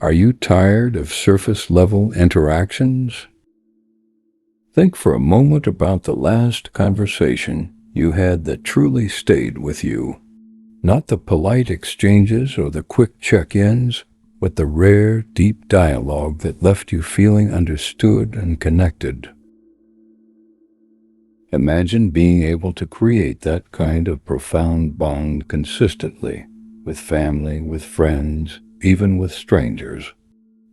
Are you tired of surface-level interactions? Think for a moment about the last conversation you had that truly stayed with you. Not the polite exchanges or the quick check-ins, but the rare, deep dialogue that left you feeling understood and connected. Imagine being able to create that kind of profound bond consistently, with family, with friends, even with strangers.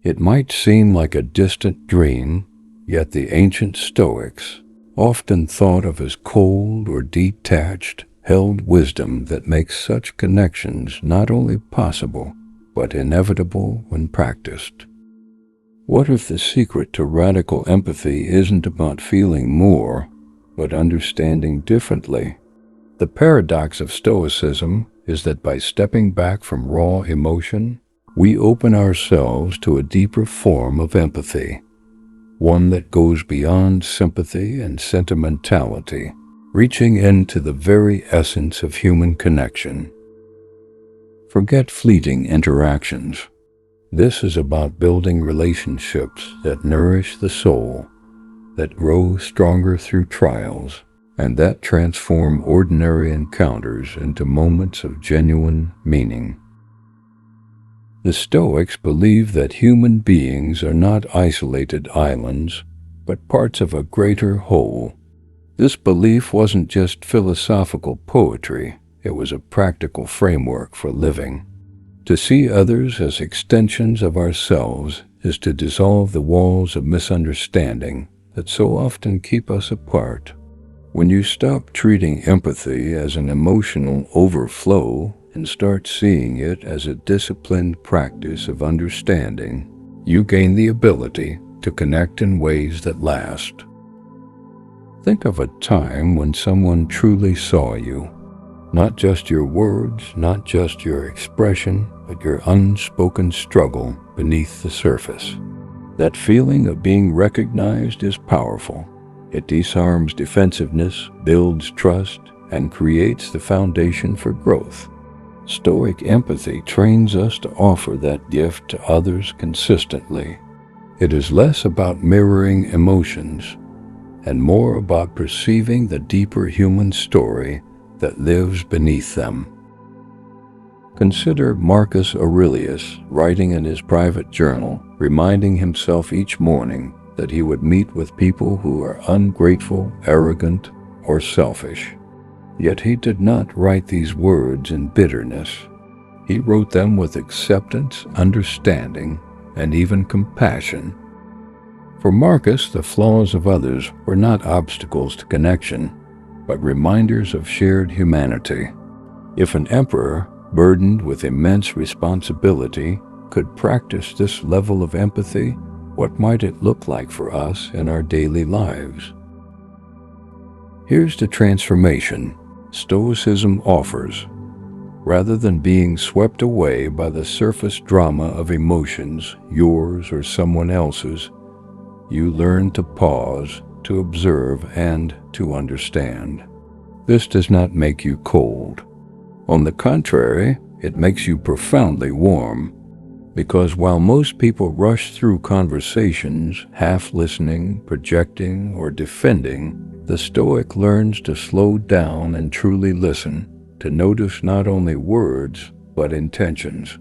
It might seem like a distant dream, yet the ancient Stoics, often thought of as cold or detached, held wisdom that makes such connections not only possible, but inevitable when practiced. What if the secret to radical empathy isn't about feeling more, but understanding differently? The paradox of Stoicism is that by stepping back from raw emotion, we open ourselves to a deeper form of empathy, one that goes beyond sympathy and sentimentality, reaching into the very essence of human connection. Forget fleeting interactions. This is about building relationships that nourish the soul, that grow stronger through trials, and that transform ordinary encounters into moments of genuine meaning. The Stoics believe that human beings are not isolated islands, but parts of a greater whole. This belief wasn't just philosophical poetry, it was a practical framework for living. To see others as extensions of ourselves is to dissolve the walls of misunderstanding that so often keep us apart. When you stop treating empathy as an emotional overflow and start seeing it as a disciplined practice of understanding, you gain the ability to connect in ways that last. Think of a time when someone truly saw you. Not just your words, not just your expression, but your unspoken struggle beneath the surface. That feeling of being recognized is powerful. It disarms defensiveness, builds trust, and creates the foundation for growth. Stoic empathy trains us to offer that gift to others consistently. It is less about mirroring emotions and more about perceiving the deeper human story that lives beneath them. Consider Marcus Aurelius writing in his private journal, reminding himself each morning that he would meet with people who are ungrateful, arrogant, or selfish. Yet he did not write these words in bitterness. He wrote them with acceptance, understanding, and even compassion. For Marcus, the flaws of others were not obstacles to connection, but reminders of shared humanity. If an emperor, burdened with immense responsibility, could practice this level of empathy, what might it look like for us in our daily lives? Here's the transformation Stoicism offers. Rather than being swept away by the surface drama of emotions, yours or someone else's, you learn to pause, to observe, and to understand. This does not make you cold. On the contrary, it makes you profoundly warm, because while most people rush through conversations, half listening, projecting, or defending, the Stoic learns to slow down and truly listen, to notice not only words, but intentions,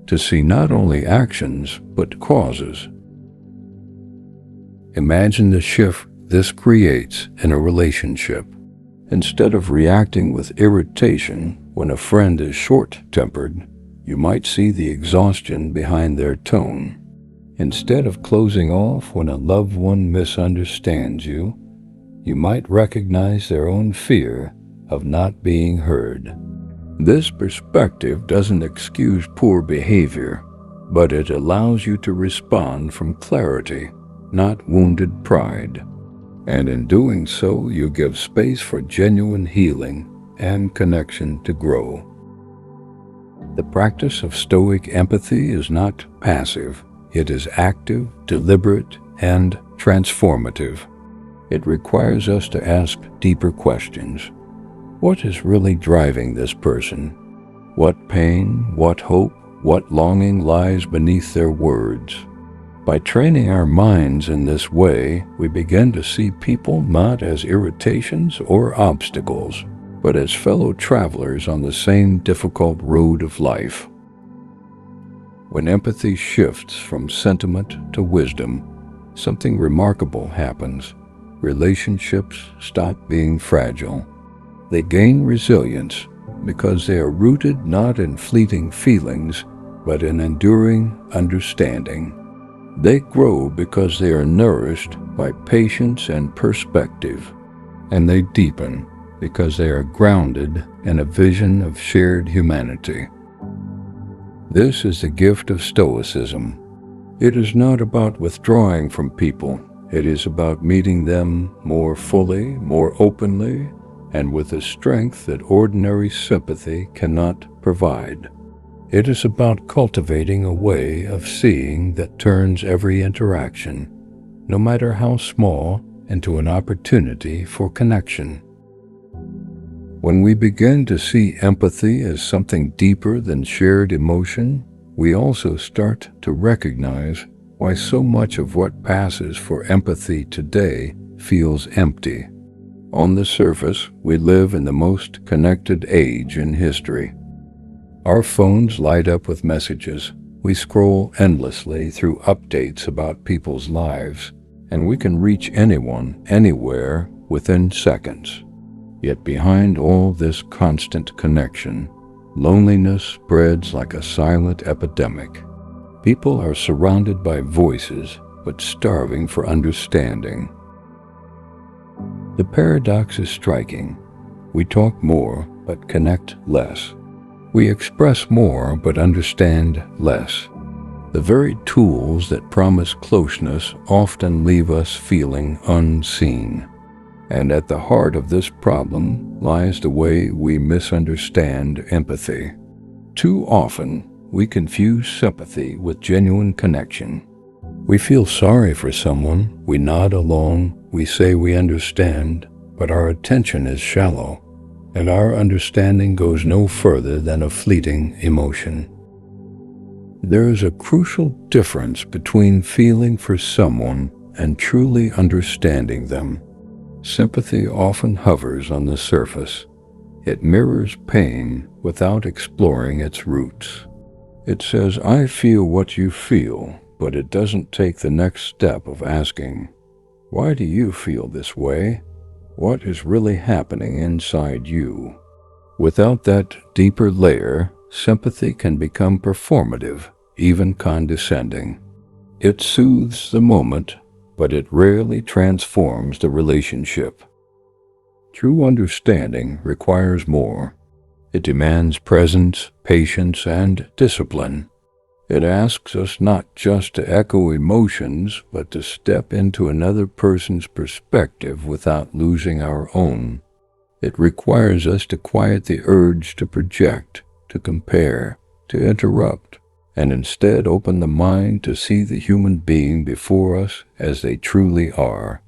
to see not only actions, but causes. Imagine the shift this creates in a relationship. Instead of reacting with irritation when a friend is short-tempered, you might see the exhaustion behind their tone. Instead of closing off when a loved one misunderstands you, you might recognize their own fear of not being heard. This perspective doesn't excuse poor behavior, but it allows you to respond from clarity, not wounded pride. And in doing so, you give space for genuine healing and connection to grow. The practice of Stoic empathy is not passive. It is active, deliberate, and transformative. It requires us to ask deeper questions. What is really driving this person? What pain, what hope, what longing lies beneath their words. By training our minds in this way, we begin to see people not as irritations or obstacles, but as fellow travelers on the same difficult road of life. When empathy shifts from sentiment to wisdom, something remarkable happens. Relationships stop being fragile. They gain resilience because they are rooted not in fleeting feelings, but in enduring understanding. They grow because they are nourished by patience and perspective, and they deepen because they are grounded in a vision of shared humanity. This is the gift of Stoicism. It is not about withdrawing from people. It is about meeting them more fully, more openly, and with a strength that ordinary sympathy cannot provide. It is about cultivating a way of seeing that turns every interaction, no matter how small, into an opportunity for connection. When we begin to see empathy as something deeper than shared emotion, we also start to recognize why so much of what passes for empathy today feels empty. On the surface, we live in the most connected age in history. Our phones light up with messages. We scroll endlessly through updates about people's lives, and we can reach anyone, anywhere, within seconds. Yet behind all this constant connection, loneliness spreads like a silent epidemic. People are surrounded by voices, but starving for understanding. The paradox is striking. We talk more, but connect less. We express more, but understand less. The very tools that promise closeness often leave us feeling unseen. And at the heart of this problem lies the way we misunderstand empathy. Too often, we confuse sympathy with genuine connection. We feel sorry for someone, we nod along, we say we understand, but our attention is shallow, and our understanding goes no further than a fleeting emotion. There is a crucial difference between feeling for someone and truly understanding them. Sympathy often hovers on the surface. It mirrors pain without exploring its roots. It says, "I feel what you feel," but it doesn't take the next step of asking, "Why do you feel this way? What is really happening inside you?" Without that deeper layer, sympathy can become performative, even condescending. It soothes the moment, but it rarely transforms the relationship. True understanding requires more. It demands presence, patience, and discipline. It asks us not just to echo emotions, but to step into another person's perspective without losing our own. It requires us to quiet the urge to project, to compare, to interrupt, and instead open the mind to see the human being before us as they truly are.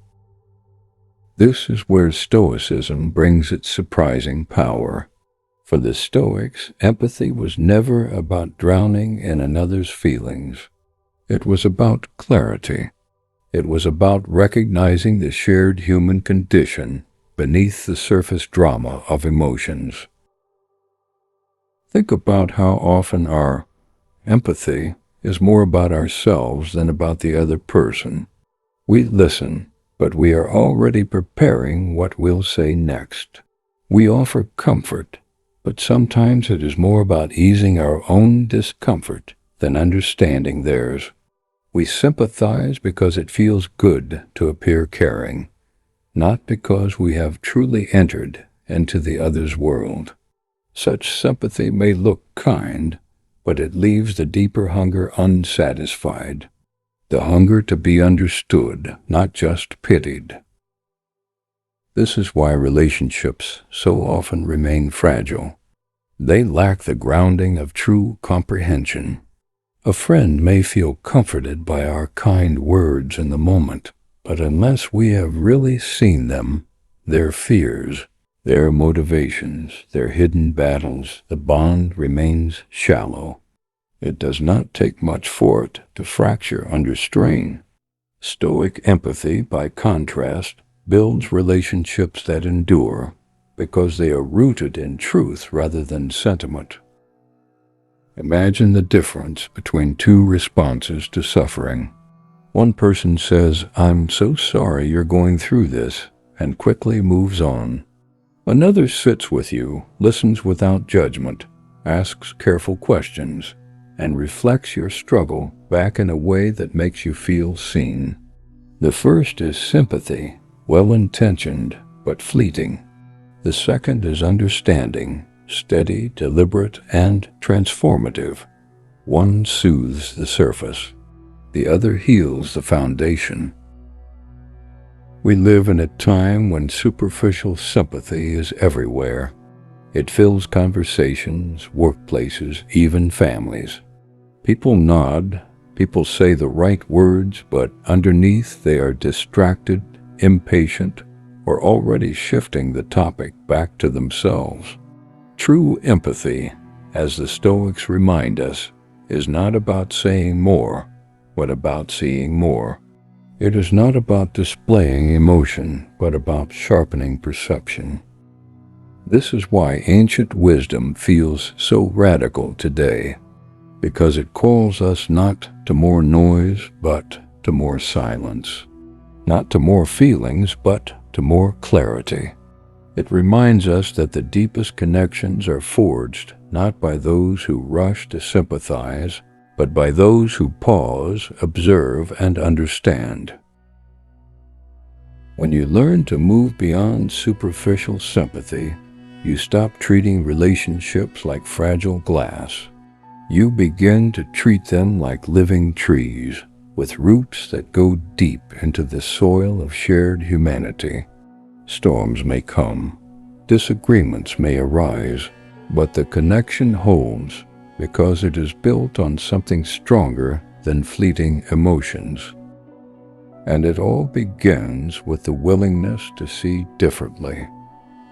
This is where Stoicism brings its surprising power. For the Stoics, empathy was never about drowning in another's feelings. It was about clarity. It was about recognizing the shared human condition beneath the surface drama of emotions. Think about how often our empathy is more about ourselves than about the other person. We listen, but we are already preparing what we'll say next. We offer comfort, but sometimes it is more about easing our own discomfort than understanding theirs. We sympathize because it feels good to appear caring, not because we have truly entered into the other's world. Such sympathy may look kind, but it leaves the deeper hunger unsatisfied. The hunger to be understood, not just pitied. This is why relationships so often remain fragile. They lack the grounding of true comprehension. A friend may feel comforted by our kind words in the moment, but unless we have really seen them, their fears, their motivations, their hidden battles, the bond remains shallow. It does not take much for it to fracture under strain. Stoic empathy, by contrast, builds relationships that endure because they are rooted in truth rather than sentiment. Imagine the difference between two responses to suffering. One person says, "I'm so sorry you're going through this," and quickly moves on. Another sits with you, listens without judgment, asks careful questions, and reflects your struggle back in a way that makes you feel seen. The first is sympathy, well-intentioned but fleeting. The second is understanding, steady, deliberate, and transformative. One soothes the surface. The other heals the foundation. We live in a time when superficial sympathy is everywhere. It fills conversations, workplaces, even families. People nod, people say the right words, but underneath they are distracted, impatient, or already shifting the topic back to themselves. True empathy, as the Stoics remind us, is not about saying more, but about seeing more. It is not about displaying emotion, but about sharpening perception. This is why ancient wisdom feels so radical today, because it calls us not to more noise, but to more silence. Not to more feelings, but to more clarity. It reminds us that the deepest connections are forged not by those who rush to sympathize, but by those who pause, observe, and understand. When you learn to move beyond superficial sympathy, you stop treating relationships like fragile glass. You begin to treat them like living trees, with roots that go deep into the soil of shared humanity. Storms may come, disagreements may arise, but the connection holds because it is built on something stronger than fleeting emotions. And it all begins with the willingness to see differently,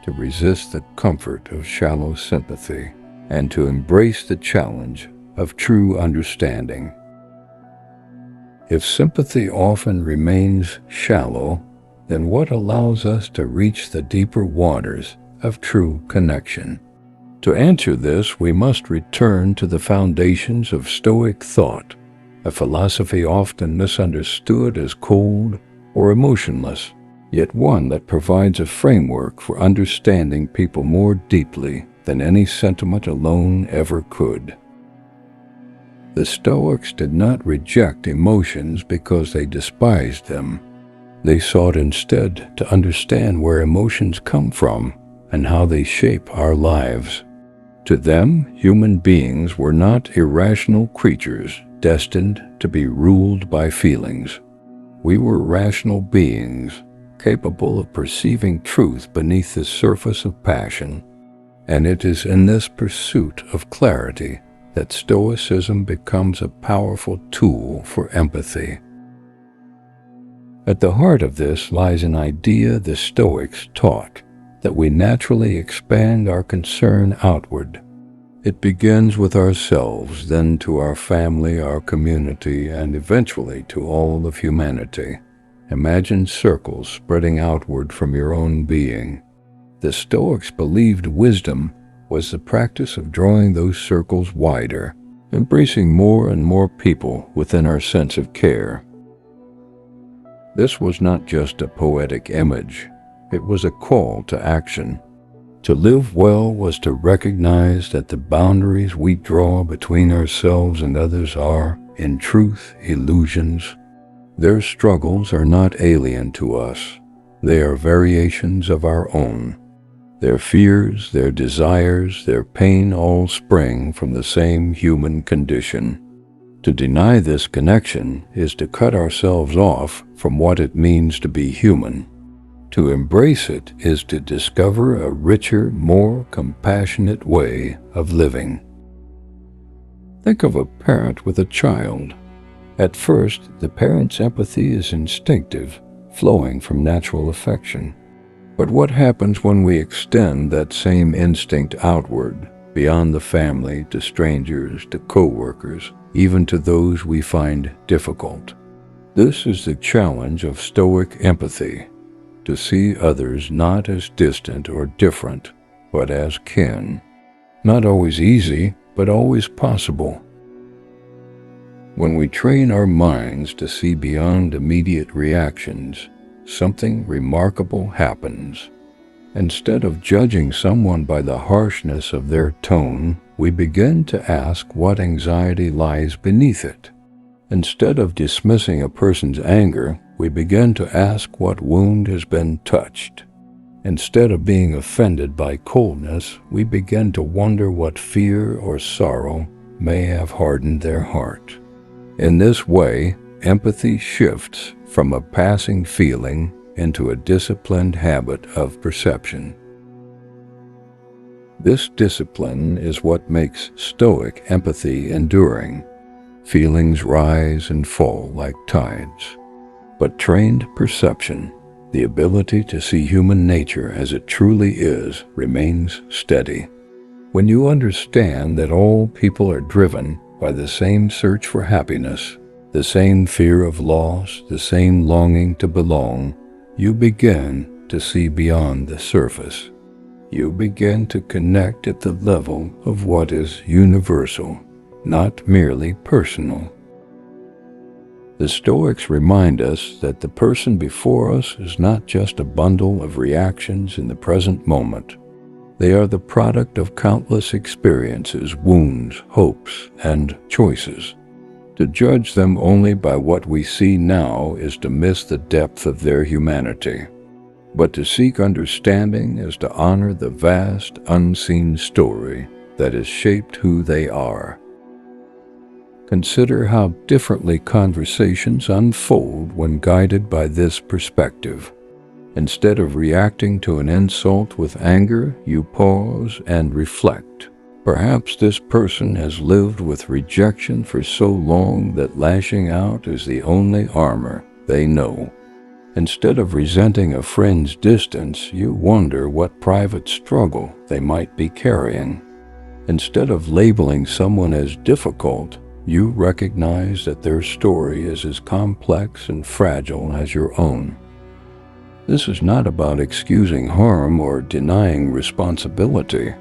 to resist the comfort of shallow sympathy, and to embrace the challenge of true understanding. If sympathy often remains shallow, then what allows us to reach the deeper waters of true connection? To answer this, we must return to the foundations of Stoic thought, a philosophy often misunderstood as cold or emotionless, yet one that provides a framework for understanding people more deeply than any sentiment alone ever could. The Stoics did not reject emotions because they despised them. They sought instead to understand where emotions come from and how they shape our lives. To them, human beings were not irrational creatures destined to be ruled by feelings. We were rational beings, capable of perceiving truth beneath the surface of passion. And it is in this pursuit of clarity that Stoicism becomes a powerful tool for empathy. At the heart of this lies an idea the Stoics taught, that we naturally expand our concern outward. It begins with ourselves, then to our family, our community, and eventually to all of humanity. Imagine circles spreading outward from your own being. The Stoics believed wisdom was the practice of drawing those circles wider, embracing more and more people within our sense of care. This was not just a poetic image, it was a call to action. To live well was to recognize that the boundaries we draw between ourselves and others are, in truth, illusions. Their struggles are not alien to us. They are variations of our own. Their fears, their desires, their pain all spring from the same human condition. To deny this connection is to cut ourselves off from what it means to be human. To embrace it is to discover a richer, more compassionate way of living. Think of a parent with a child. At first, the parent's empathy is instinctive, flowing from natural affection. But what happens when we extend that same instinct outward? beyond the family, to strangers, to co-workers, even to those we find difficult. This is the challenge of Stoic empathy, to see others not as distant or different, but as kin. Not always easy, but always possible. When we train our minds to see beyond immediate reactions, something remarkable happens. Instead of judging someone by the harshness of their tone, we begin to ask what anxiety lies beneath it. Instead of dismissing a person's anger, we begin to ask what wound has been touched. Instead of being offended by coldness, we begin to wonder what fear or sorrow may have hardened their heart. In this way, empathy shifts from a passing feeling into a disciplined habit of perception. This discipline is what makes Stoic empathy enduring. Feelings rise and fall like tides, but trained perception, the ability to see human nature as it truly is, remains steady. When you understand that all people are driven by the same search for happiness, the same fear of loss, the same longing to belong, you begin to see beyond the surface. You begin to connect at the level of what is universal, not merely personal. The Stoics remind us that the person before us is not just a bundle of reactions in the present moment. They are the product of countless experiences, wounds, hopes, and choices. To judge them only by what we see now is to miss the depth of their humanity. But to seek understanding is to honor the vast, unseen story that has shaped who they are. Consider how differently conversations unfold when guided by this perspective. Instead of reacting to an insult with anger, you pause and reflect. Perhaps this person has lived with rejection for so long that lashing out is the only armor they know. Instead of resenting a friend's distance, you wonder what private struggle they might be carrying. Instead of labeling someone as difficult, you recognize that their story is as complex and fragile as your own. This is not about excusing harm or denying responsibility.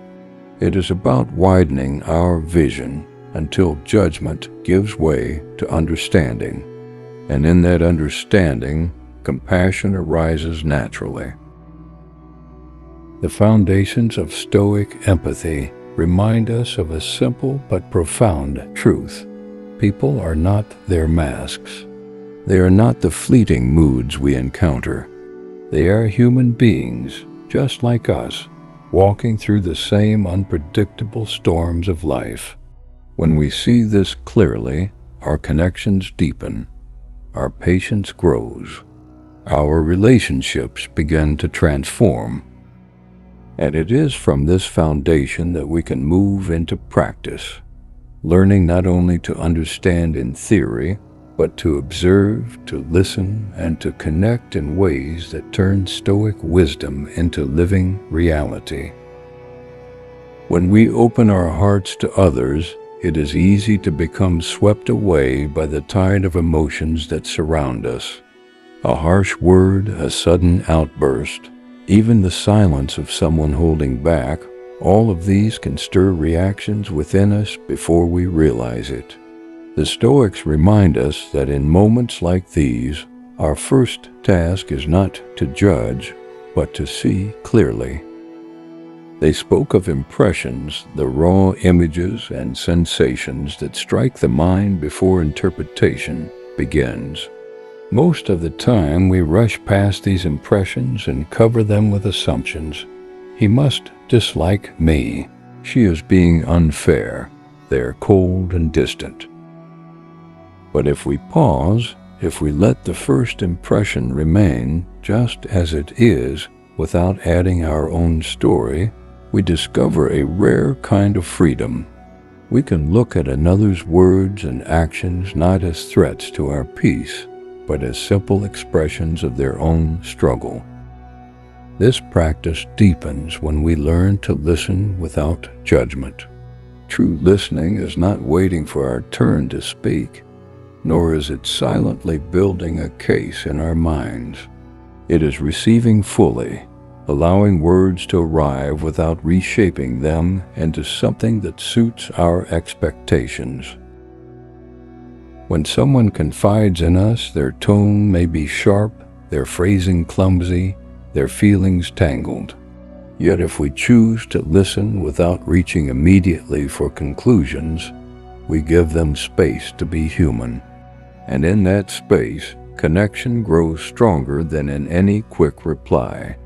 It is about widening our vision until judgment gives way to understanding. And in that understanding, compassion arises naturally. The foundations of Stoic empathy remind us of a simple but profound truth. People are not their masks. They are not the fleeting moods we encounter. They are human beings, just like us, walking through the same unpredictable storms of life. When we see this clearly, our connections deepen, our patience grows, our relationships begin to transform. And it is from this foundation that we can move into practice, learning not only to understand in theory, but to observe, to listen, and to connect in ways that turn Stoic wisdom into living reality. When we open our hearts to others, it is easy to become swept away by the tide of emotions that surround us. A harsh word, a sudden outburst, even the silence of someone holding back, all of these can stir reactions within us before we realize it. The Stoics remind us that in moments like these, our first task is not to judge, but to see clearly. They spoke of impressions, the raw images and sensations that strike the mind before interpretation begins. Most of the time, we rush past these impressions and cover them with assumptions. He must dislike me. She is being unfair. They are cold and distant. But if we pause, if we let the first impression remain just as it is without adding our own story, we discover a rare kind of freedom. We can look at another's words and actions not as threats to our peace, but as simple expressions of their own struggle. This practice deepens when we learn to listen without judgment. True listening is not waiting for our turn to speak, nor is it silently building a case in our minds. It is receiving fully, allowing words to arrive without reshaping them into something that suits our expectations. When someone confides in us, their tone may be sharp, their phrasing clumsy, their feelings tangled. Yet if we choose to listen without reaching immediately for conclusions, we give them space to be human. And in that space, connection grows stronger than in any quick reply.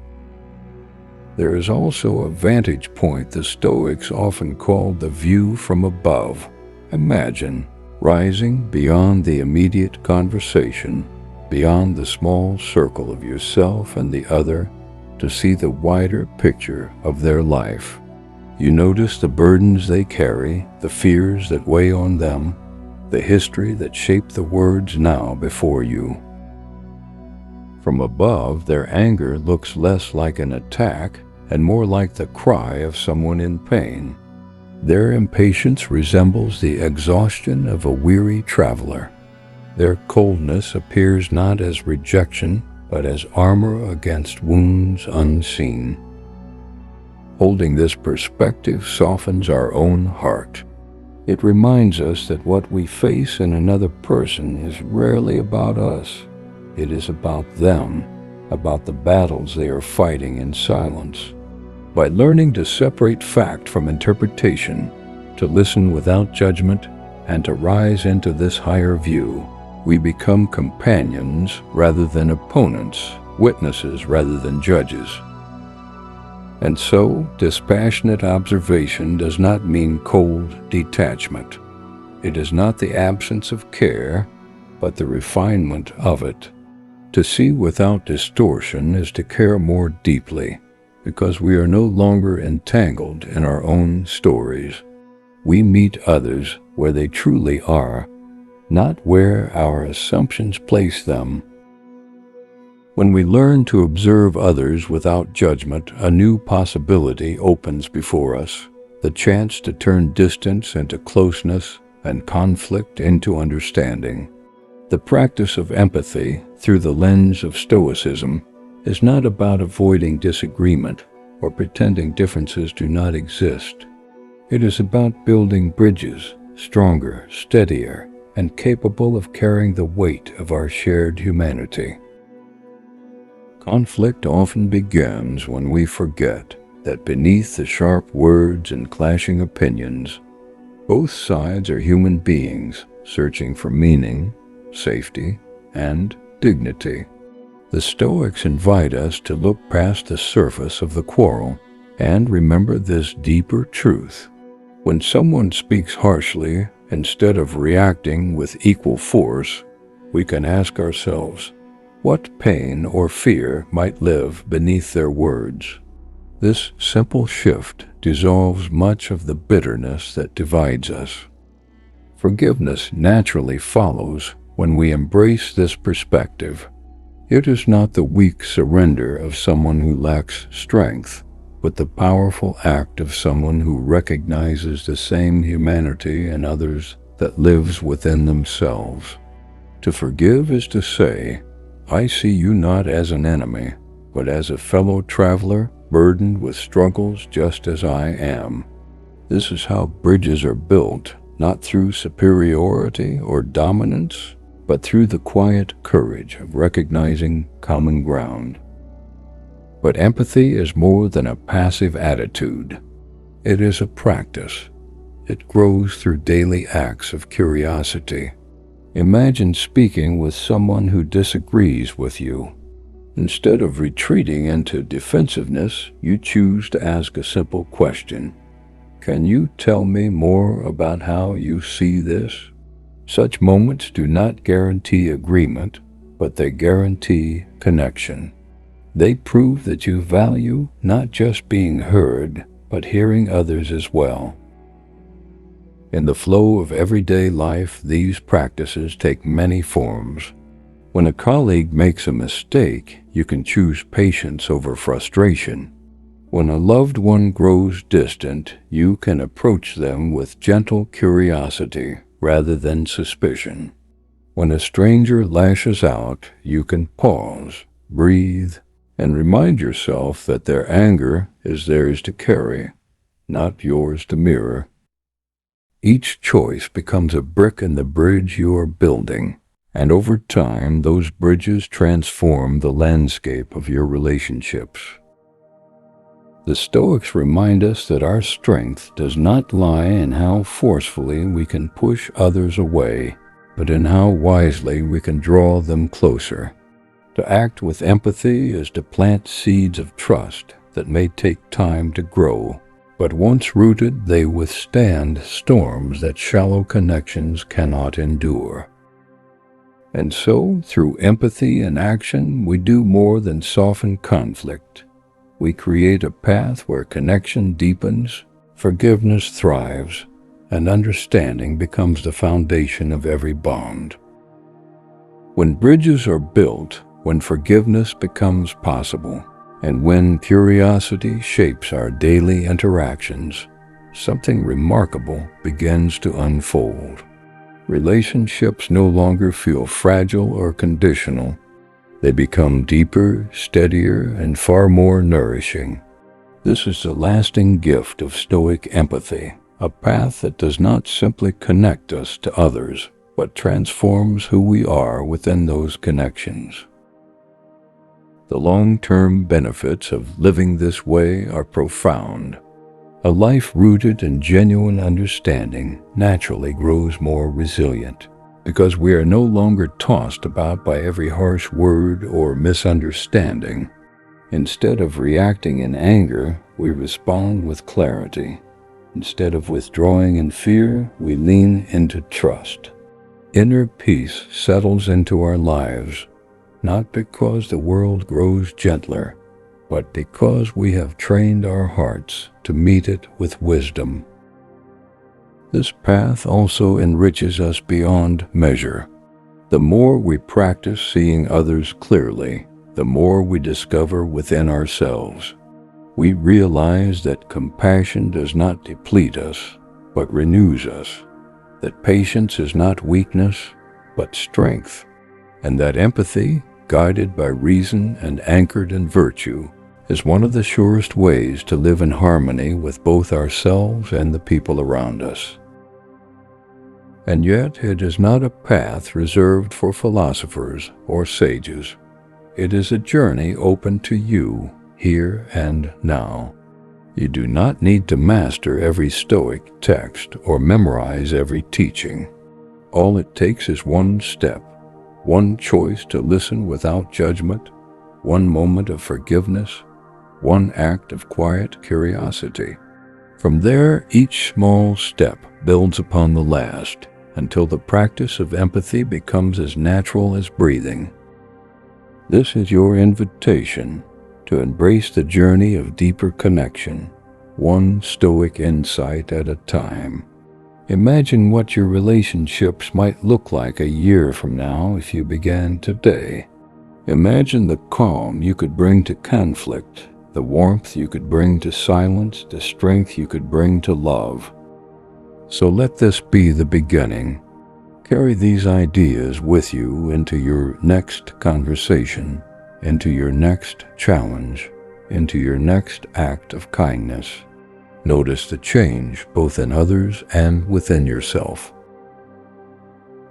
There is also a vantage point the Stoics often called the view from above. Imagine rising beyond the immediate conversation, beyond the small circle of yourself and the other, to see the wider picture of their life. You notice the burdens they carry, the fears that weigh on them, the history that shaped the words now before you. From above, their anger looks less like an attack and more like the cry of someone in pain. Their impatience resembles the exhaustion of a weary traveler. Their coldness appears not as rejection, but as armor against wounds unseen. Holding this perspective softens our own heart. It reminds us that what we face in another person is rarely about us. It is about them, about the battles they are fighting in silence. By learning to separate fact from interpretation, to listen without judgment, and to rise into this higher view, we become companions rather than opponents, witnesses rather than judges. And so, dispassionate observation does not mean cold detachment. It is not the absence of care, but the refinement of it. To see without distortion is to care more deeply, because we are no longer entangled in our own stories. We meet others where they truly are, not where our assumptions place them. When we learn to observe others without judgment, a new possibility opens before us, the chance to turn distance into closeness and conflict into understanding. The practice of empathy through the lens of Stoicism is not about avoiding disagreement or pretending differences do not exist. It is about building bridges, stronger, steadier, and capable of carrying the weight of our shared humanity. Conflict often begins when we forget that beneath the sharp words and clashing opinions, both sides are human beings searching for meaning, safety, and dignity. The Stoics invite us to look past the surface of the quarrel and remember this deeper truth. When someone speaks harshly, instead of reacting with equal force, we can ask ourselves, what pain or fear might live beneath their words? This simple shift dissolves much of the bitterness that divides us. Forgiveness naturally follows when we embrace this perspective. It is not the weak surrender of someone who lacks strength, but the powerful act of someone who recognizes the same humanity in others that lives within themselves. To forgive is to say, I see you not as an enemy, but as a fellow traveler burdened with struggles just as I am. This is how bridges are built, not through superiority or dominance, but through the quiet courage of recognizing common ground. But empathy is more than a passive attitude. It is a practice. It grows through daily acts of curiosity. Imagine speaking with someone who disagrees with you. Instead of retreating into defensiveness, you choose to ask a simple question. Can you tell me more about how you see this? Such moments do not guarantee agreement, but they guarantee connection. They prove that you value not just being heard, but hearing others as well. In the flow of everyday life, these practices take many forms. When a colleague makes a mistake, you can choose patience over frustration. When a loved one grows distant, you can approach them with gentle curiosity rather than suspicion. When a stranger lashes out, you can pause, breathe, and remind yourself that their anger is theirs to carry, not yours to mirror. Each choice becomes a brick in the bridge you are building, and over time those bridges transform the landscape of your relationships. The Stoics remind us that our strength does not lie in how forcefully we can push others away, but in how wisely we can draw them closer. To act with empathy is to plant seeds of trust that may take time to grow, but once rooted, they withstand storms that shallow connections cannot endure. And so, through empathy and action, we do more than soften conflict. We create a path where connection deepens, forgiveness thrives, and understanding becomes the foundation of every bond. When bridges are built, when forgiveness becomes possible, and when curiosity shapes our daily interactions, something remarkable begins to unfold. Relationships no longer feel fragile or conditional. They become deeper, steadier, and far more nourishing. This is the lasting gift of Stoic empathy, a path that does not simply connect us to others, but transforms who we are within those connections. The long-term benefits of living this way are profound. A life rooted in genuine understanding naturally grows more resilient, because we are no longer tossed about by every harsh word or misunderstanding. Instead of reacting in anger, we respond with clarity. Instead of withdrawing in fear, we lean into trust. Inner peace settles into our lives, not because the world grows gentler, but because we have trained our hearts to meet it with wisdom. This path also enriches us beyond measure. The more we practice seeing others clearly, the more we discover within ourselves. We realize that compassion does not deplete us, but renews us, that patience is not weakness, but strength, and that empathy, guided by reason and anchored in virtue, is one of the surest ways to live in harmony with both ourselves and the people around us. And yet it is not a path reserved for philosophers or sages. It is a journey open to you, here and now. You do not need to master every Stoic text or memorize every teaching. All it takes is one step, one choice to listen without judgment, one moment of forgiveness, one act of quiet curiosity. From there, each small step builds upon the last, until the practice of empathy becomes as natural as breathing. This is your invitation to embrace the journey of deeper connection, one Stoic insight at a time. Imagine what your relationships might look like a year from now if you began today. Imagine the calm you could bring to conflict, the warmth you could bring to silence, the strength you could bring to love. So let this be the beginning. Carry these ideas with you into your next conversation, into your next challenge, into your next act of kindness. Notice the change both in others and within yourself.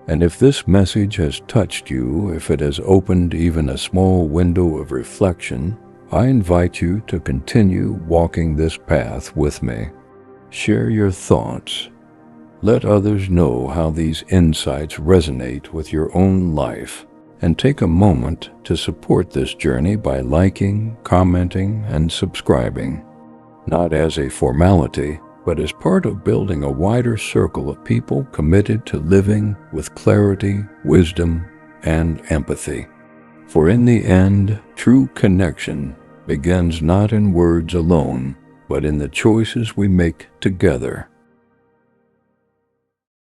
And if this message has touched you, if it has opened even a small window of reflection, I invite you to continue walking this path with me. Share your thoughts. Let others know how these insights resonate with your own life, and take a moment to support this journey by liking, commenting, and subscribing. Not as a formality, but as part of building a wider circle of people committed to living with clarity, wisdom, and empathy. For in the end, true connection begins not in words alone, but in the choices we make together.